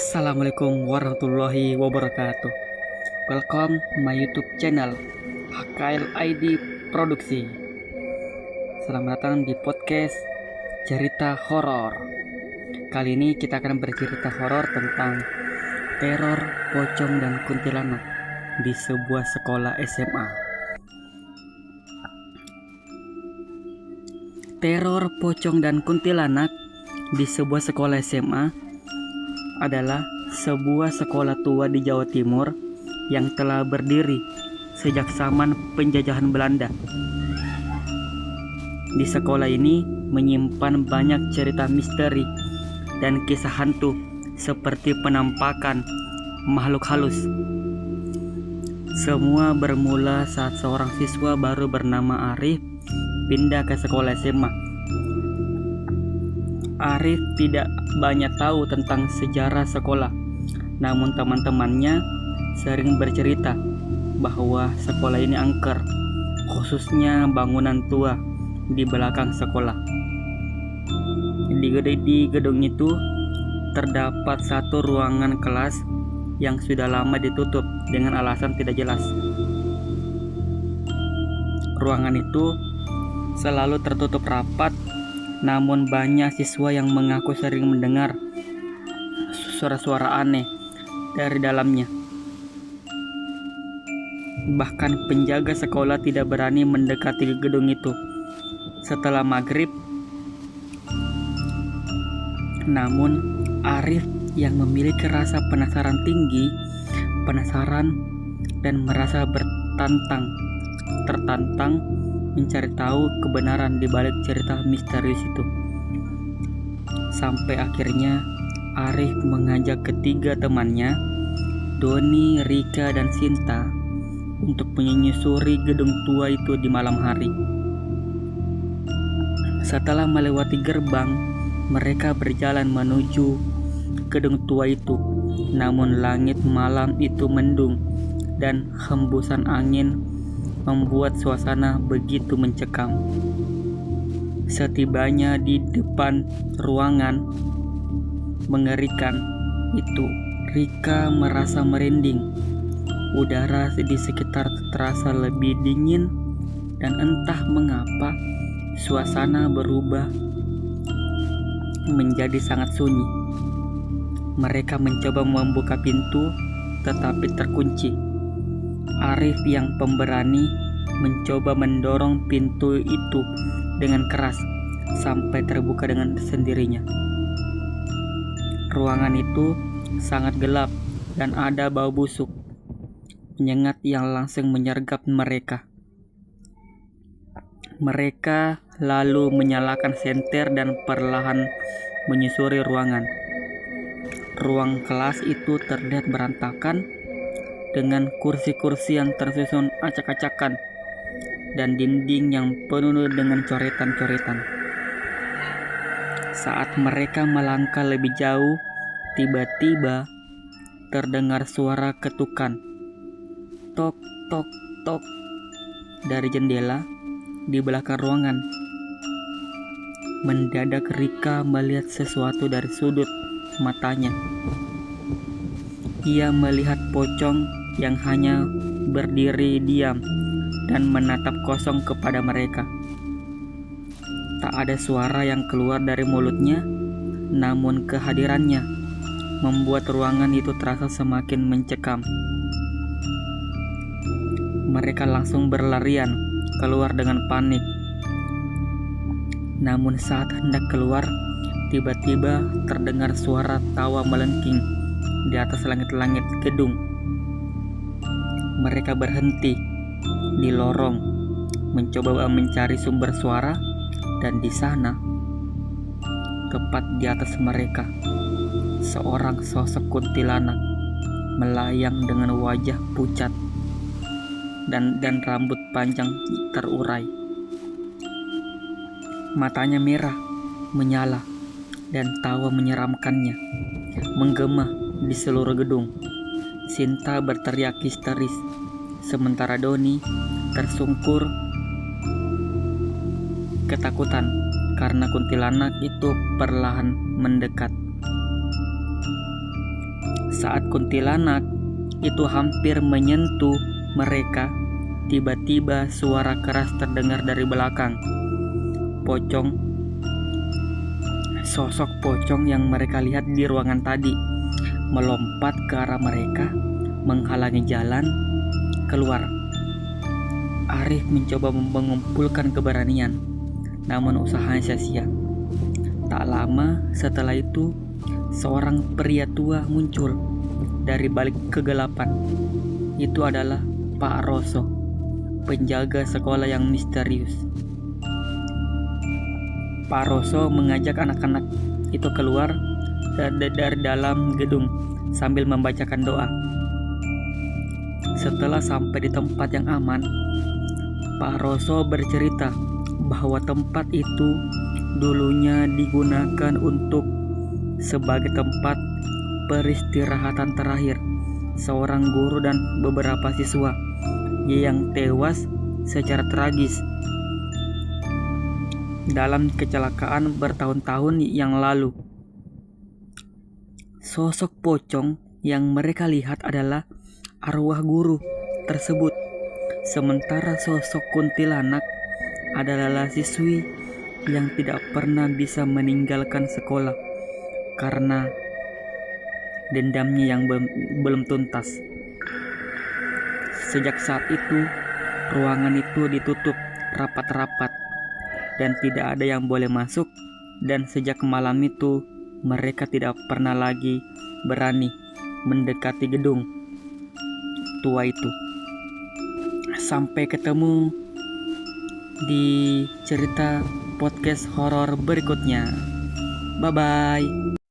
Assalamualaikum warahmatullahi wabarakatuh. Welcome my YouTube channel HKL ID Produksi. Selamat datang di podcast cerita horor. Kali ini kita akan bercerita horor tentang teror pocong dan kuntilanak di sebuah sekolah SMA. Teror pocong dan kuntilanak di sebuah sekolah SMA adalah sebuah sekolah tua di Jawa Timur yang telah berdiri sejak zaman penjajahan Belanda. Di sekolah ini menyimpan banyak cerita misteri dan kisah hantu seperti penampakan makhluk halus. Semua bermula saat seorang siswa baru bernama Arif pindah ke sekolah SMA. Arif tidak banyak tahu tentang sejarah sekolah, namun teman-temannya sering bercerita bahwa sekolah ini angker, khususnya bangunan tua di belakang sekolah. Di gedung itu terdapat satu ruangan kelas yang sudah lama ditutup dengan alasan tidak jelas. Ruangan itu selalu tertutup rapat, namun banyak siswa yang mengaku sering mendengar suara-suara aneh dari dalamnya. Bahkan penjaga sekolah tidak berani mendekati gedung itu setelah maghrib. Namun Arif yang memiliki rasa penasaran tinggi, dan merasa tertantang mencari tahu kebenaran di balik cerita misterius itu. Sampai akhirnya Arif mengajak ketiga temannya, Doni, Rika, dan Sinta, untuk menyusuri gedung tua itu di malam hari. Setelah melewati gerbang, mereka berjalan menuju gedung tua itu. Namun langit malam itu mendung dan hembusan angin membuat suasana begitu mencekam. Setibanya di depan ruangan mengerikan itu, Rika merasa merinding. Udara di sekitar terasa lebih dingin dan entah mengapa suasana berubah menjadi sangat sunyi. Mereka mencoba membuka pintu tetapi terkunci. Arif yang pemberani mencoba mendorong pintu itu dengan keras sampai terbuka dengan sendirinya. Ruangan itu sangat gelap dan ada bau busuk menyengat yang langsung menyergap mereka. Mereka lalu menyalakan senter dan perlahan menyusuri ruangan. Ruang kelas itu terlihat berantakan dengan kursi-kursi yang tersusun acak-acakan dan dinding yang penuh dengan coretan-coretan. Saat mereka melangkah lebih jauh, tiba-tiba terdengar suara ketukan. Tok, tok, tok dari jendela di belakang ruangan. Mendadak Rika melihat sesuatu dari sudut matanya. Ia melihat pocong yang hanya berdiri diam dan menatap kosong kepada mereka. Tak ada suara yang keluar dari mulutnya, namun kehadirannya membuat ruangan itu terasa semakin mencekam. Mereka langsung berlarian keluar dengan panik. Namun saat hendak keluar, tiba-tiba terdengar suara tawa melengking di atas langit-langit gedung. Mereka berhenti di lorong, mencoba mencari sumber suara, dan di sana, tepat di atas mereka, seorang sosok kuntilanak melayang dengan wajah pucat dan rambut panjang terurai. Matanya merah, menyala, dan tawa menyeramkannya menggema di seluruh gedung. Sinta berteriak histeris, sementara Doni tersungkur ketakutan karena kuntilanak itu perlahan mendekat. Saat kuntilanak itu hampir menyentuh mereka, tiba-tiba suara keras terdengar dari belakang. Sosok pocong yang mereka lihat di ruangan tadi melompat ke arah mereka, menghalangi jalan keluar. Arif mencoba mengumpulkan keberanian, namun usahanya sia-sia. Tak lama setelah itu, seorang pria tua muncul dari balik kegelapan. Itu adalah Pak Roso, penjaga sekolah yang misterius. Pak Roso mengajak anak-anak itu keluar dari dalam gedung sambil membacakan doa. Setelah sampai di tempat yang aman, Pak Roso bercerita bahwa tempat itu dulunya digunakan untuk sebagai tempat peristirahatan terakhir seorang guru dan beberapa siswa yang tewas secara tragis dalam kecelakaan bertahun-tahun yang lalu. Sosok pocong yang mereka lihat adalah arwah guru tersebut, sementara sosok kuntilanak adalah siswi yang tidak pernah bisa meninggalkan sekolah karena dendamnya yang belum tuntas. Sejak saat itu, ruangan itu ditutup rapat-rapat dan tidak ada yang boleh masuk, dan sejak malam itu mereka tidak pernah lagi berani mendekati gedung tua itu. Sampai ketemu di cerita podcast horor berikutnya. Bye bye.